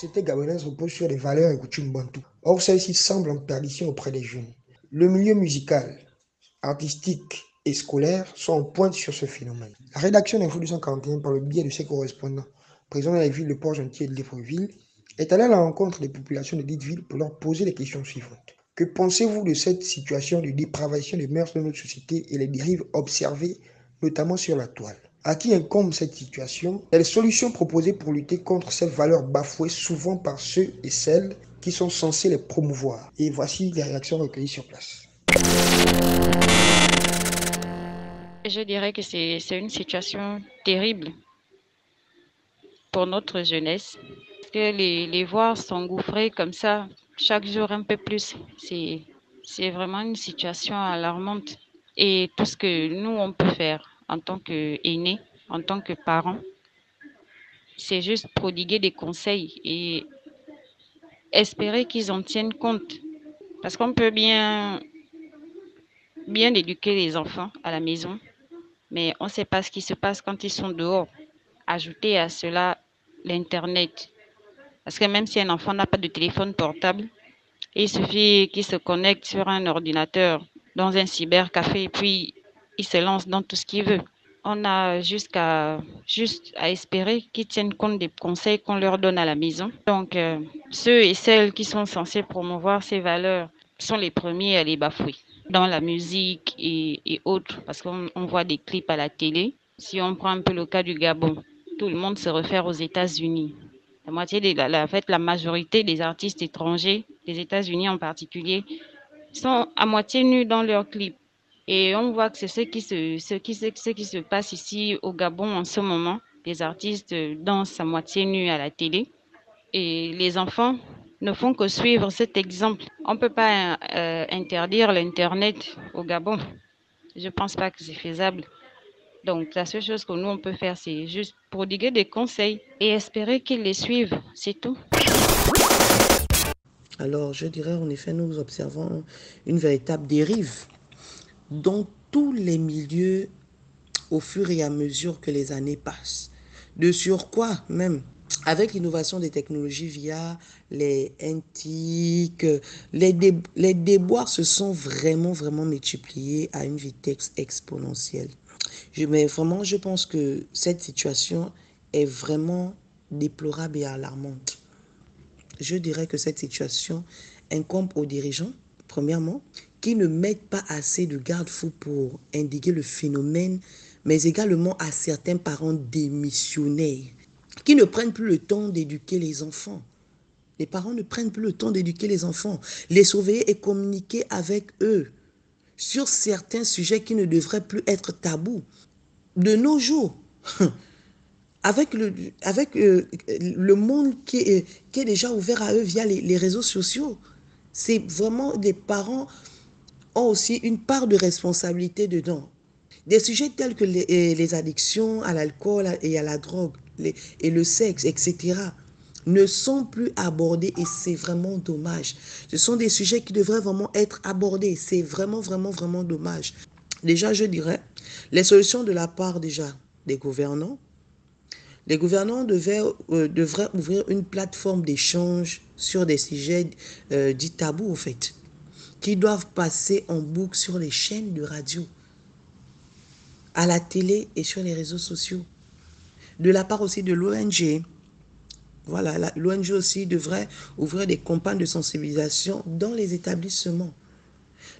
société gabonaise repose sur des valeurs et coutumes bantoues. Or, celles-ci semblent en perdition auprès des jeunes. Le milieu musical, artistique et scolaire sont en pointe sur ce phénomène. La rédaction d'Info 241, par le biais de ses correspondants présents dans les villes de Port-Gentil et de Libreville, est allée à la rencontre des populations de dites villes pour leur poser les questions suivantes. Que pensez-vous de cette situation de dépravation des mœurs de notre société et les dérives observées, notamment sur la toile? À qui incombe cette situation? Et les solutions proposées pour lutter contre ces valeurs bafouées souvent par ceux et celles qui sont censés les promouvoir. Et voici les réactions recueillies sur place. Je dirais que c'est une situation terrible pour notre jeunesse. Parce que les voir s'engouffrer comme ça, chaque jour un peu plus, c'est vraiment une situation alarmante. Et tout ce que nous, on peut faire en tant qu'aînés, en tant que parents, c'est juste prodiguer des conseils et espérer qu'ils en tiennent compte. Parce qu'on peut bien éduquer les enfants à la maison, mais on ne sait pas ce qui se passe quand ils sont dehors. Ajouter à cela l'Internet. Parce que même si un enfant n'a pas de téléphone portable, il suffit qu'il se connecte sur un ordinateur dans un cybercafé et puis il se lance dans tout ce qu'il veut. On a juste à espérer qu'ils tiennent compte des conseils qu'on leur donne à la maison. Donc, ceux et celles qui sont censés promouvoir ces valeurs sont les premiers à les bafouer dans la musique et autres, parce qu'on voit des clips à la télé. Si on prend un peu le cas du Gabon, tout le monde se réfère aux États-Unis. En fait, la majorité des artistes étrangers, des États-Unis en particulier, sont à moitié nus dans leurs clips. Et on voit que c'est ce qui se passe ici au Gabon en ce moment. Les artistes dansent à moitié nus à la télé. Et les enfants ne font que suivre cet exemple. On ne peut pas interdire l'Internet au Gabon. Je ne pense pas que c'est faisable. Donc, la seule chose que nous, on peut faire, c'est juste prodiguer des conseils et espérer qu'ils les suivent. C'est tout. Alors, je dirais, en effet, nous observons une véritable dérive dans tous les milieux au fur et à mesure que les années passent. De surcroît, même, avec l'innovation des technologies via les NTIC, les déboires se sont vraiment multipliés à une vitesse exponentielle. Mais vraiment, je pense que cette situation est vraiment déplorable et alarmante. Je dirais que cette situation incombe aux dirigeants, premièrement, qui ne mettent pas assez de garde-fous pour indiquer le phénomène, mais également à certains parents démissionnaires, qui ne prennent plus le temps d'éduquer les enfants. Les parents ne prennent plus le temps d'éduquer les enfants, les surveiller et communiquer avec eux sur certains sujets qui ne devraient plus être tabous. De nos jours, avec le monde qui est déjà ouvert à eux via les réseaux sociaux. C'est vraiment des parents ont aussi une part de responsabilité dedans. Des sujets tels que les addictions à l'alcool et à la drogue et le sexe, etc., ne sont plus abordés et c'est vraiment dommage. Ce sont des sujets qui devraient vraiment être abordés. C'est vraiment dommage. Déjà, je dirais, les solutions de la part déjà des gouvernants. Les gouvernants devraient ouvrir une plateforme d'échange sur des sujets dits tabous, en fait, qui doivent passer en boucle sur les chaînes de radio, à la télé et sur les réseaux sociaux. De la part aussi de l'ONG, voilà, l'ONG aussi devrait ouvrir des campagnes de sensibilisation dans les établissements.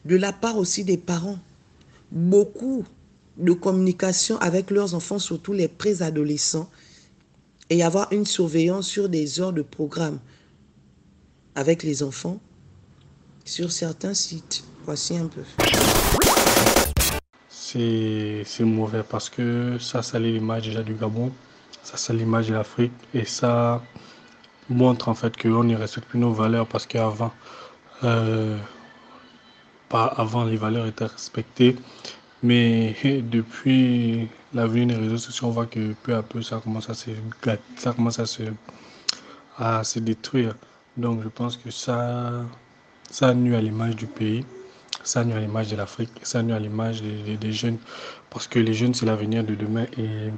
De la part aussi des parents, beaucoup de communication avec leurs enfants, surtout les préadolescents, et avoir une surveillance sur des heures de programme avec les enfants sur certains sites. Voici un peu. C'est mauvais parce que ça salit l'image déjà du Gabon, ça salit l'image de l'Afrique et ça montre en fait qu'on ne respecte plus nos valeurs parce qu'avant, euh, pas avant les valeurs étaient respectées, mais depuis la venue des réseaux sociaux, on voit que peu à peu ça commence à se détruire. Donc je pense que ça nuit à l'image du pays, ça nuit à l'image de l'Afrique, ça nuit à l'image des jeunes, parce que les jeunes, c'est l'avenir de demain. Et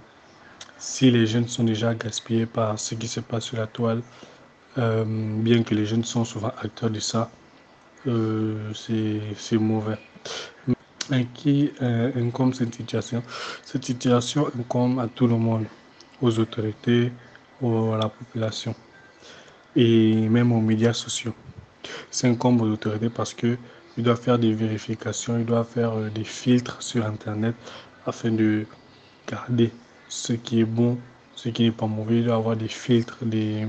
si les jeunes sont déjà gaspillés par ce qui se passe sur la toile, bien que les jeunes sont souvent acteurs de ça, c'est mauvais. Et qui incombe cette situation? Cette situation incombe à tout le monde, aux autorités, à la population et même aux médias sociaux. Ça incombe aux autorités parce que ils doivent faire des vérifications, ils doivent faire des filtres sur Internet afin de garder ce qui est bon, ce qui n'est pas mauvais. Il doit y avoir des filtres, des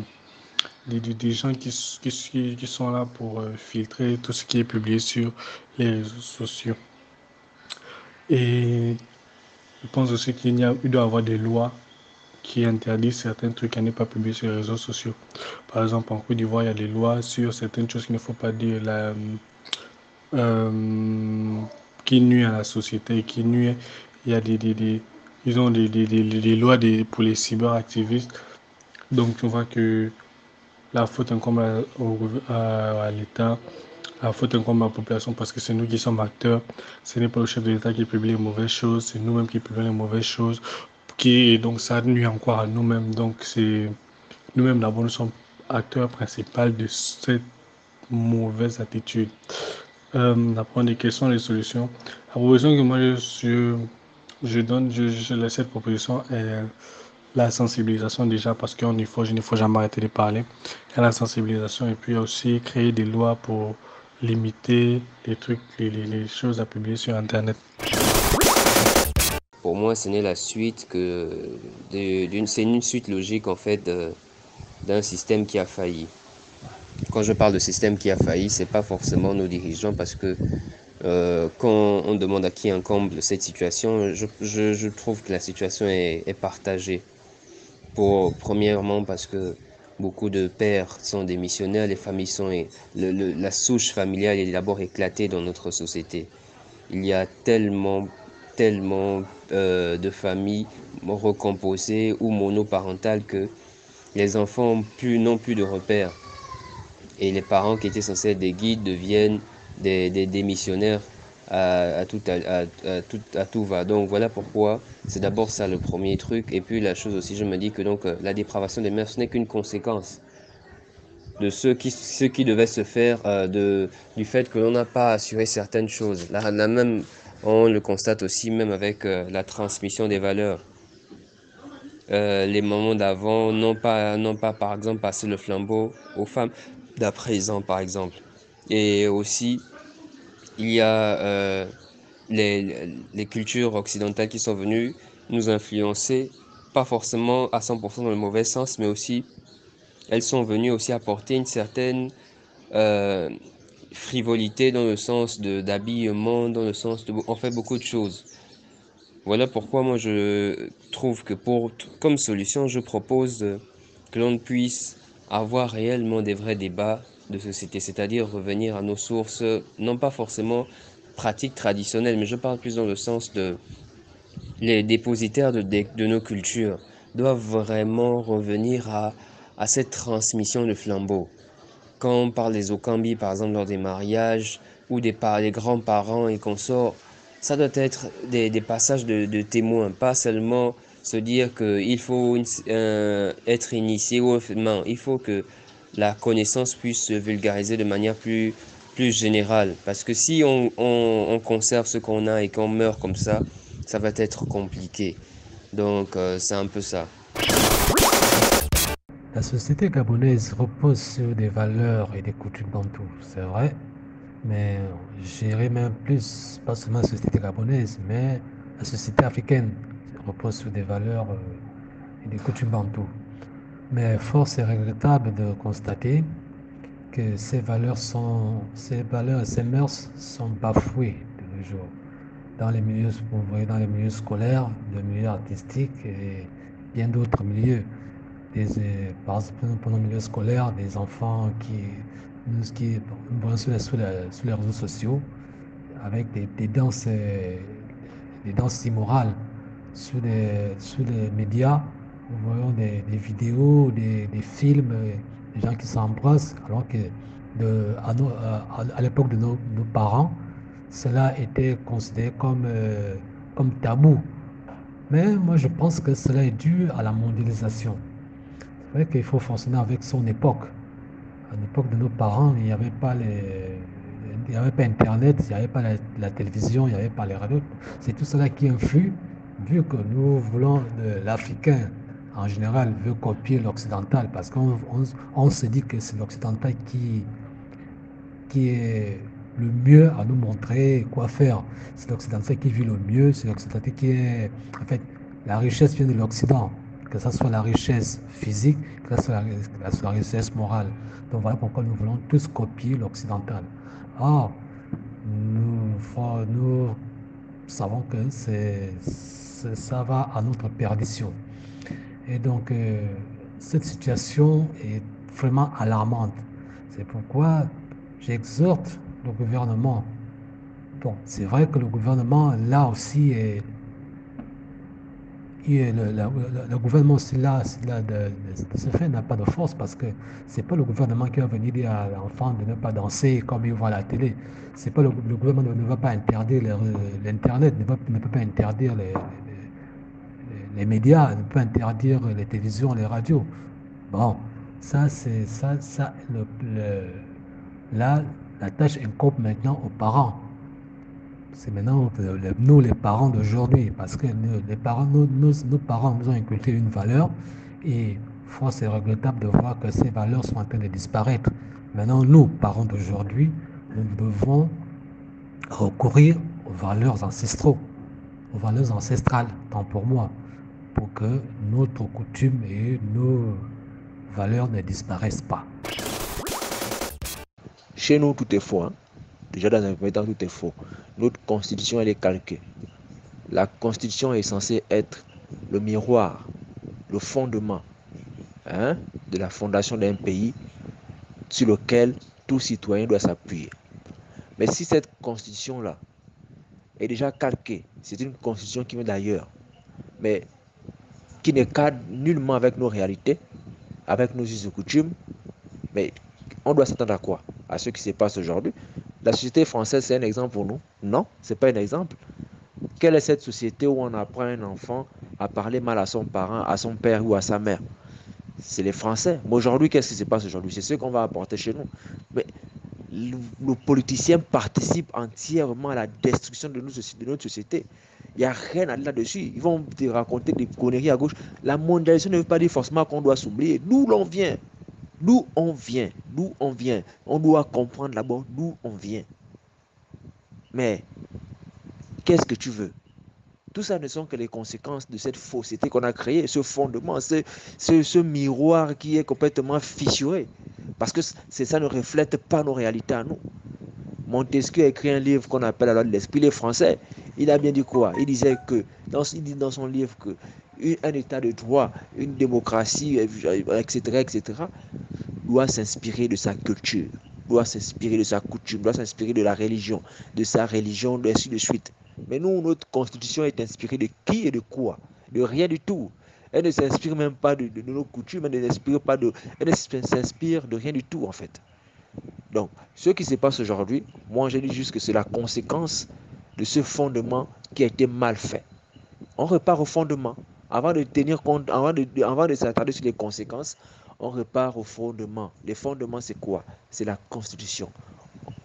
gens qui sont là pour filtrer tout ce qui est publié sur les réseaux sociaux. Et je pense aussi il doit y avoir des lois qui interdisent certains trucs à ne pas publier sur les réseaux sociaux. Par exemple, en Côte d'Ivoire, il y a des lois sur certaines choses qu'il ne faut pas dire, qui nuisent à la société, qui nuisent. Il y a ils ont des lois pour les cyberactivistes. Donc, tu vois que la faute incombe à l'État, la faute incombe à la population parce que c'est nous qui sommes acteurs. Ce n'est pas le chef de l'État qui publie les mauvaises choses, c'est nous-mêmes qui publions les mauvaises choses. Donc ça nuit encore à nous-mêmes. Donc c'est nous-mêmes d'abord, nous sommes acteurs principaux de cette mauvaise attitude. D'apprendre quelles sont les solutions. La proposition que moi je donne, je laisse cette proposition est la sensibilisation déjà parce qu'il ne faut jamais arrêter de parler. Il y a la sensibilisation et puis aussi créer des lois pour limiter les trucs, les choses à publier sur Internet. Pour moi, ce n'est la suite c'est une suite logique en fait d'un système qui a failli. Quand je parle de système qui a failli, c'est pas forcément nos dirigeants parce que quand on demande à qui incombe cette situation, je trouve que la situation est partagée. Premièrement parce que beaucoup de pères sont démissionnaires, les familles sont la souche familiale est d'abord éclatée dans notre société. Il y a tellement de familles recomposées ou monoparentales que les enfants n'ont plus de repères. Et les parents qui étaient censés être des guides deviennent des démissionnaires à tout va. Donc voilà pourquoi c'est d'abord ça le premier truc. Et puis la chose aussi, je me dis que donc la dépravation des mœurs, ce n'est qu'une conséquence de ce qui devait se faire du fait que l'on n'a pas assuré certaines choses. Là même, on le constate aussi même avec la transmission des valeurs. Les mamans d'avant n'ont pas par exemple passé le flambeau aux femmes d'à présent par exemple. Et aussi il y a les cultures occidentales qui sont venues nous influencer, pas forcément à 100% dans le mauvais sens, mais aussi elles sont venues aussi apporter une certaine frivolité dans le sens d'habillement, dans le sens de on fait beaucoup de choses. Voilà pourquoi moi je trouve que comme solution, je propose que l'on puisse avoir réellement des vrais débats de société, c'est-à-dire revenir à nos sources, non pas forcément pratiques traditionnelles, mais je parle plus dans le sens de les dépositaires de nos cultures doivent vraiment revenir à cette transmission de flambeau. Quand on parle des Okambi, par exemple, lors des mariages, ou des grands-parents et consorts, ça doit être des passages de témoins, pas seulement se dire qu'il faut être initié ou non, il faut que la connaissance puisse se vulgariser de manière plus générale. Parce que si on conserve ce qu'on a et qu'on meurt comme ça va être compliqué. Donc c'est un peu ça. La société gabonaise repose sur des valeurs et des coutumes bantoues, c'est vrai, mais j'irais même plus, pas seulement la société gabonaise, mais la société africaine repose sur des valeurs et des coutumes bantoues. Mais force est regrettable de constater que ces valeurs et ces mœurs sont bafouées de nos jours. Dans les milieux, vous voyez, dans les milieux scolaires, les milieux artistiques et bien d'autres milieux. Par exemple, pendant le milieu scolaire, des enfants qui vont sur les réseaux sociaux avec des danses immorales sur les médias. Nous voyons des vidéos, des films, des gens qui s'embrassent, alors que à l'époque de nos parents, cela était considéré comme tabou. Mais moi, je pense que cela est dû à la mondialisation. C'est vrai qu'il faut fonctionner avec son époque. À l'époque de nos parents, il n'y avait pas il n'y avait pas Internet, il n'y avait pas la télévision, il n'y avait pas les radios. C'est tout cela qui influe, vu que nous voulons, l'Africain en général veut copier l'occidental, parce qu'on se dit que c'est l'occidental qui est le mieux à nous montrer quoi faire. C'est l'occidental qui vit le mieux, c'est l'occidental qui est... En fait, la richesse vient de l'Occident, que ce soit la richesse physique, que ce soit la richesse morale. Donc voilà pourquoi nous voulons tous copier l'occidental. Or, nous savons que ça va à notre perdition. Et donc, cette situation est vraiment alarmante. C'est pourquoi j'exhorte le gouvernement. Bon, c'est vrai que le gouvernement, là aussi, le gouvernement aussi, là de ce fait, n'a pas de force parce que c'est pas le gouvernement qui va venir dire à l'enfant de ne pas danser comme il voit à la télé. C'est pas le gouvernement ne va pas interdire l'Internet, ne peut pas interdire les médias, ne peut pas interdire les télévisions, les radios. Bon, ça, c'est ça, là, la tâche incombe maintenant aux parents. C'est maintenant nous, les parents d'aujourd'hui, parce que les parents, nos parents nous ont inculqué une valeur et force est regrettable de voir que ces valeurs sont en train de disparaître. Maintenant, nous, parents d'aujourd'hui, nous devons recourir aux valeurs ancestrales, tant pour moi, pour que notre coutume et nos valeurs ne disparaissent pas. Chez nous, tout est faux. Déjà, dans un premier temps, tout est faux. Notre constitution, elle est calquée. La constitution est censée être le miroir, le fondement de la fondation d'un pays sur lequel tout citoyen doit s'appuyer. Mais si cette constitution-là est déjà calquée, c'est une constitution qui vient d'ailleurs, mais qui ne cadre nullement avec nos réalités, avec nos us et coutumes, mais on doit s'attendre à quoi? À ce qui se passe aujourd'hui. La société française, c'est un exemple pour nous? Non, ce n'est pas un exemple. Quelle est cette société où on apprend à un enfant à parler mal à son parent, à son père ou à sa mère? C'est les Français. Mais aujourd'hui, qu'est-ce qui se passe aujourd'hui? C'est ce qu'on va apporter chez nous. Mais le politicien participe entièrement à la destruction de notre société. Il n'y a rien à dire là-dessus. Ils vont te raconter des conneries à gauche. La mondialisation ne veut pas dire forcément qu'on doit s'oublier. D'où l'on vient? D'où on vient? D'où on vient? On doit comprendre d'abord d'où on vient. Mais qu'est-ce que tu veux? Tout ça ne sont que les conséquences de cette fausseté qu'on a créée, ce fondement, ce miroir qui est complètement fissuré. Parce que ça ne reflète pas nos réalités à nous. Montesquieu a écrit un livre qu'on appelle la loi de l'esprit. Les Français, il a bien dit quoi? Il disait que, il dit dans son livre que un état de droit, une démocratie, etc., doit s'inspirer de sa culture, doit s'inspirer de sa coutume, doit s'inspirer de la religion, de sa religion, ainsi de suite. Mais nous, notre constitution est inspirée de qui et de quoi? De rien du tout. Elle ne s'inspire même pas de nos coutumes, elle ne s'inspire de rien du tout en fait. Donc, ce qui se passe aujourd'hui, moi je dis juste que c'est la conséquence de ce fondement qui a été mal fait. On repart au fondement. Avant de tenir compte, avant de s'attarder sur les conséquences, on repart au fondement. Les fondements, c'est quoi? C'est la Constitution.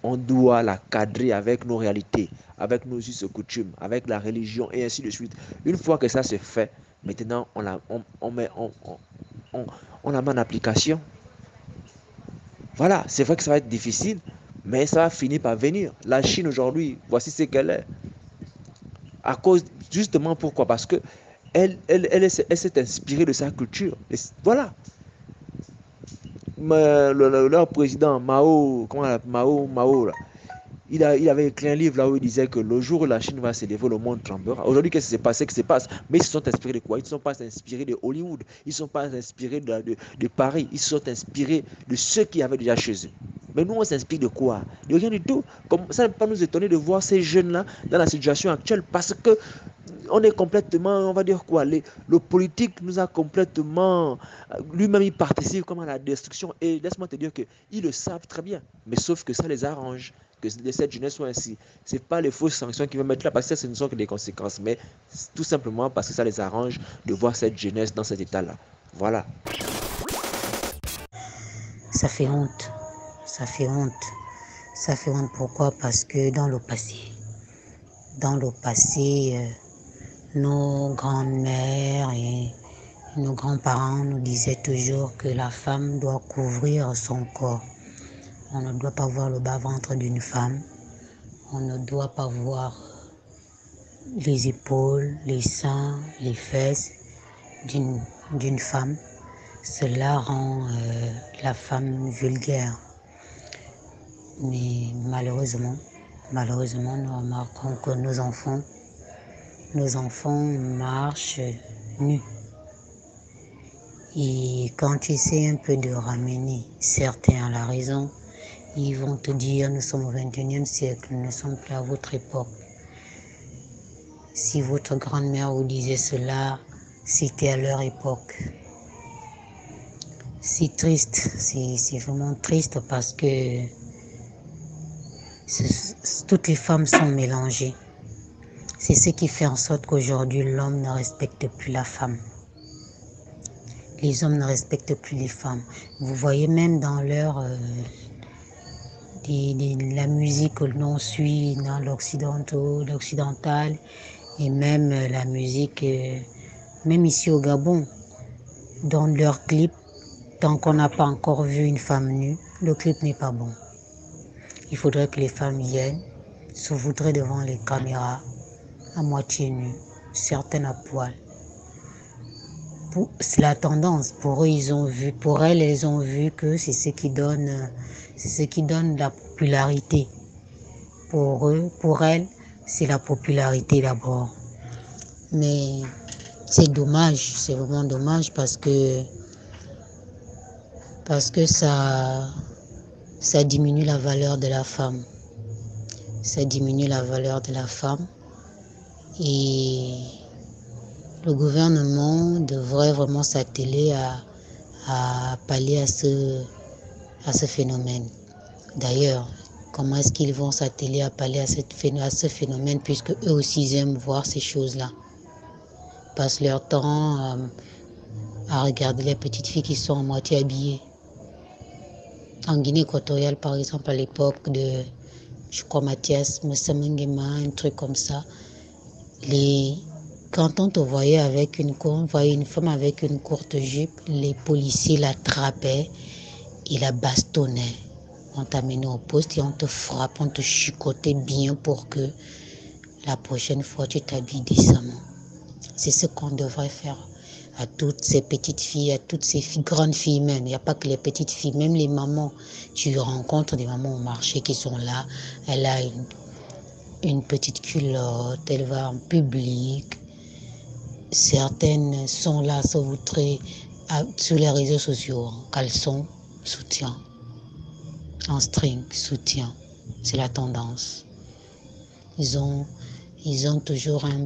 On doit la cadrer avec nos réalités, avec nos us et coutumes, avec la religion et ainsi de suite. Une fois que ça se fait, maintenant on la met en application. Voilà, c'est vrai que ça va être difficile, mais ça va finir par venir. La Chine aujourd'hui, voici ce qu'elle est. À cause, justement pourquoi? Parce que elle s'est inspirée de sa culture. Et voilà. Leur président Mao, Mao là, il avait écrit un livre là où il disait que le jour où la Chine va s'élever, le monde tremblera. Aujourd'hui, qu'est-ce qui s'est passé? Qu'est-ce qui se passe? Mais ils se sont inspirés de quoi? Ils ne sont pas inspirés de Hollywood. Ils ne sont pas inspirés de Paris. Ils se sont inspirés de ceux qui avaient déjà chez eux. Mais nous, on s'inspire de quoi? De rien du tout. Comme ça ne peut pas nous étonner de voir ces jeunes-là dans la situation actuelle parce que on est complètement, on va dire quoi, le politique nous a complètement, lui-même il participe comme à la destruction et laisse-moi te dire qu'ils le savent très bien, mais sauf que ça les arrange, que cette jeunesse soit ainsi. Ce n'est pas les fausses sanctions qu'ils vont mettre là parce que ça, ce ne sont que des conséquences, mais tout simplement parce que ça les arrange de voir cette jeunesse dans cet état-là. Voilà. Ça fait honte. Ça fait honte. Ça fait honte pourquoi? Parce que dans le passé, nos grandes-mères et nos grands-parents nous disaient toujours que la femme doit couvrir son corps. On ne doit pas voir le bas-ventre d'une femme. On ne doit pas voir les épaules, les seins, les fesses d'une femme. Cela rend la femme vulgaire. Mais malheureusement, nous remarquons que nos enfants marchent nus. Et quand tu essaies un peu de ramener certains à la raison, ils vont te dire nous sommes au XXIe siècle, nous ne sommes plus à votre époque. Si votre grand-mère vous disait cela, c'était à leur époque. C'est triste, c'est vraiment triste parce que toutes les femmes sont mélangées. C'est ce qui fait en sorte qu'aujourd'hui l'homme ne respecte plus la femme. Les hommes ne respectent plus les femmes. Vous voyez même dans la musique que l'on suit dans l'occidental et même la musique, même ici au Gabon, dans leurs clips, tant qu'on n'a pas encore vu une femme nue, le clip n'est pas bon. Il faudrait que les femmes viennent, se voudraient devant les caméras, à moitié nues, certaines à poil. C'est la tendance. Pour elles, elles ont vu que c'est ce qui donne la popularité. Pour elles, c'est la popularité d'abord. Mais c'est dommage, c'est vraiment dommage parce que ça diminue la valeur de la femme. Ça diminue la valeur de la femme et le gouvernement devrait vraiment s'atteler à pallier à ce phénomène. D'ailleurs, comment est-ce qu'ils vont s'atteler à pallier à ce phénomène puisque eux aussi ils aiment voir ces choses-là. Ils passent leur temps à regarder les petites filles qui sont à moitié habillées. En Guinée équatoriale, par exemple, à l'époque de, je crois, Mathias Msamengema, un truc comme ça, quand on te voyait on voyait une femme avec une courte jupe, les policiers l'attrapaient et la bastonnaient. On t'amenait au poste et on te frappe, on te chicotait bien pour que la prochaine fois tu t'habilles décemment. C'est ce qu'on devrait faire à toutes ces petites filles, à toutes ces grandes filles même. Il n'y a pas que les petites filles, même les mamans. Tu rencontres des mamans au marché qui sont là. Elle a une petite culotte, elle va en public. Certaines sont là, se voutrer sur les réseaux sociaux, en caleçon, soutien, en string, soutien. C'est la tendance. Ils ont toujours un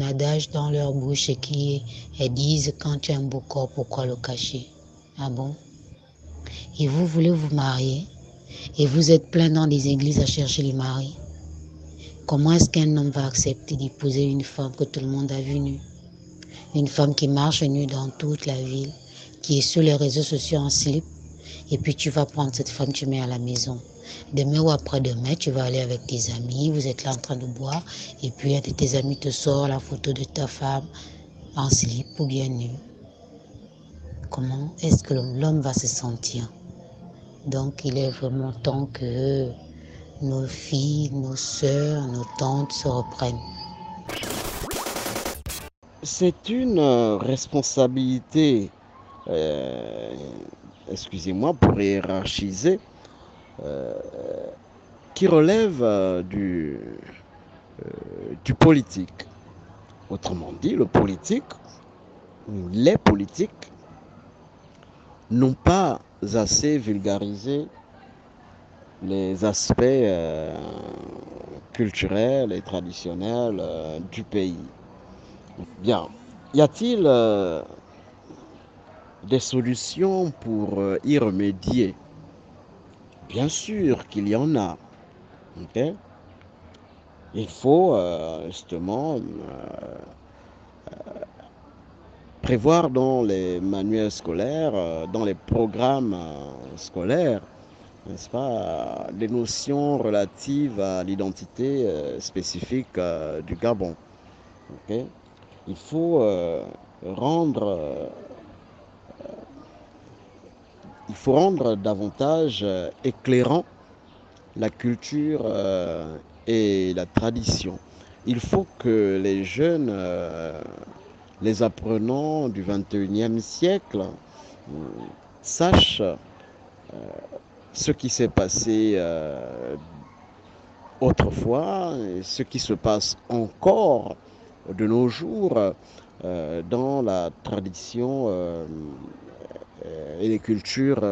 adage dans leur bouche elles disent quand tu as un beau corps, pourquoi le cacher? Ah bon? Et vous voulez vous marier et vous êtes plein dans des églises à chercher les maris. Comment est-ce qu'un homme va accepter d'épouser une femme que tout le monde a vue nue? Une femme qui marche nue dans toute la ville, qui est sur les réseaux sociaux en slip, et puis tu vas prendre cette femme, tu mets à la maison. Demain ou après-demain, tu vas aller avec tes amis, vous êtes là en train de boire, et puis un de tes amis te sort la photo de ta femme en slip ou bien nue. Comment est-ce que l'homme va se sentir? Donc il est vraiment temps que nos filles, nos sœurs, nos tantes se reprennent. C'est une responsabilité, excusez-moi, pour hiérarchiser, qui relève du politique. Autrement dit, les politiques n'ont pas assez vulgarisé les aspects culturels et traditionnels du pays. Bien, y a-t-il des solutions pour y remédier? Bien sûr qu'il y en a. Okay? Il faut justement prévoir dans les manuels scolaires, dans les programmes scolaires, n'est-ce pas, les notions relatives à l'identité spécifique du Gabon. Okay? Il faut rendre davantage éclairant la culture et la tradition. Il faut que les jeunes, les apprenants du 21e siècle, sachent ce qui s'est passé autrefois et ce qui se passe encore de nos jours dans la tradition et les cultures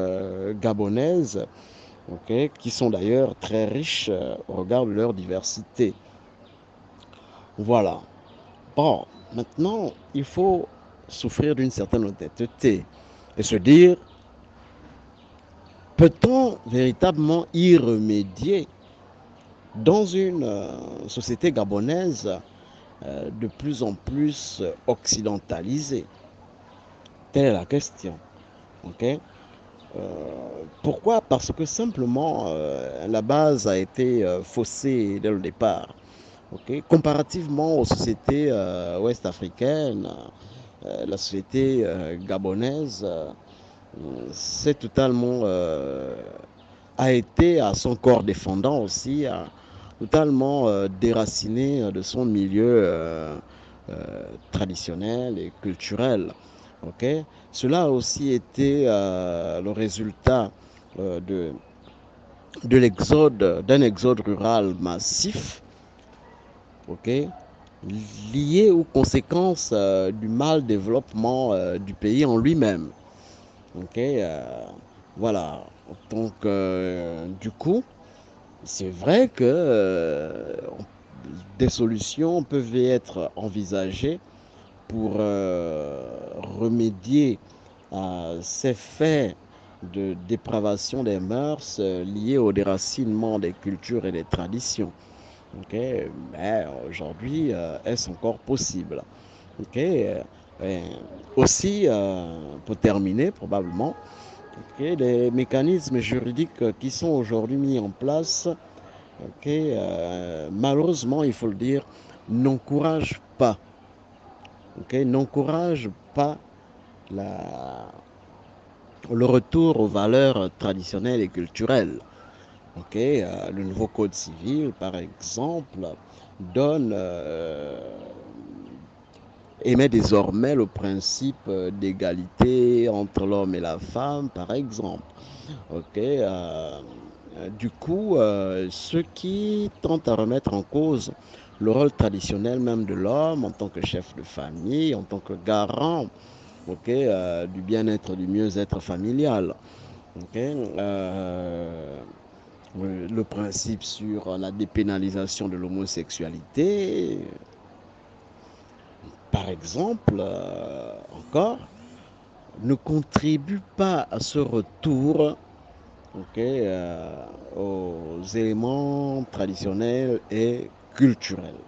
gabonaises, okay, qui sont d'ailleurs très riches au regard de leur diversité. Voilà. Bon, maintenant, il faut souffrir d'une certaine honnêteté et se dire, peut-on véritablement y remédier dans une société gabonaise de plus en plus occidentalisée? Telle est la question. Okay? Pourquoi? Parce que simplement la base a été faussée dès le départ. Okay? Comparativement aux sociétés ouest-africaines, la société gabonaise c'est totalement a été à son corps défendant aussi, totalement déraciné de son milieu traditionnel et culturel. Okay? Cela a aussi été le résultat d'un exode rural massif, okay? Lié aux conséquences du mal développement du pays en lui-même. Okay? Voilà. Donc, du coup, c'est vrai que des solutions peuvent être envisagées pour remédier à ces faits de dépravation des mœurs liés au déracinement des cultures et des traditions. Okay? Mais aujourd'hui, est-ce encore possible? Okay? Aussi, pour terminer, probablement, okay, les mécanismes juridiques qui sont aujourd'hui mis en place, okay, malheureusement, il faut le dire, n'encouragent pas, okay, le retour aux valeurs traditionnelles et culturelles. Okay, le nouveau code civil, par exemple, émet désormais le principe d'égalité entre l'homme et la femme, par exemple. Okay, du coup, ceux qui tentent à remettre en cause le rôle traditionnel même de l'homme en tant que chef de famille, en tant que garant, okay, du bien-être, du mieux-être familial. Okay, le principe sur la dépénalisation de l'homosexualité, par exemple, encore, ne contribue pas à ce retour, okay, aux éléments traditionnels et culturels.